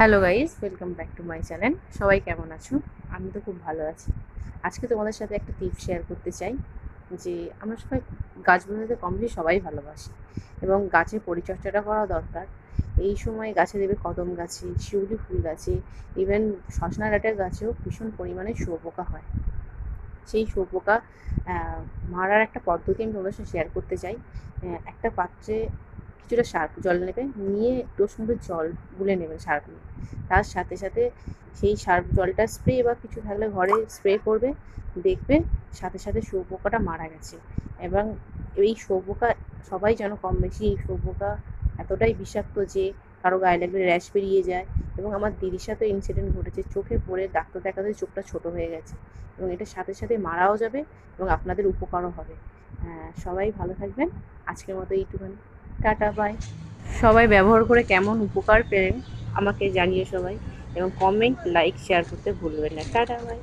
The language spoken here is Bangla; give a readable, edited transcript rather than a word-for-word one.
Hello guys, welcome back to my channel. সবাই কেমন আছো? আমি তো খুব ভালো আছি। আজকে তোমাদের সাথে একটা টিপ শেয়ার করতে চাই যে আমরা সবাই গাছ বসাতে কম বেশি সবাই ভালোবাসি এবং গাছের পরিচর্যাটা করা দরকার। এই সময় গাছে দেবে কদম গাছে, শিউলি ফুল গাছে, ইভেন সজনা ডাঁটার গাছেও ভীষণ পরিমাণে শুঁয়োপোকা হয়। সেই শুঁয়োপোকা মারার একটা পদ্ধতি আমি তোমাদের সাথে শেয়ার করতে চাই। একটা পাত্রে কিছুটা সার্ফ জল নেবে, নিয়ে একটু ওর সঙ্গে জল গুলে নেবেন সার্ফ নিয়ে। তার সাথে সাথে সেই সার্ফ জলটা স্প্রে বা কিছু থাকলে ঘরে স্প্রে করবে, দেখবে সাথে সাথে শুঁয়োপোকাটা মারা গেছে। এবং এই শুঁয়োপোকা সবাই যেন কম বেশি, এই শুঁয়োপোকা এতটাই বিষাক্ত যে কারো গায়ে লাগলে র্যাশ বেরিয়ে যায়। এবং আমার দিদির সাথে ইনসিডেন্ট ঘটেছে, চোখে পড়ে ডাক্তার দেখাতে চোখটা ছোট হয়ে গেছে এবং এটার সাথে সাথে মারাও যাবে এবং আপনাদের উপকারও হবে। সবাই ভালো থাকবেন। আজকের মতো এইটুখানি। Tata, by. সবাই ব্যবহার করে কেমন উপকার পেলেন আমাকে জানিয়ে সবাই, এবং কমেন্ট, লাইক, শেয়ার করতে ভুলবেন না। Tata, by.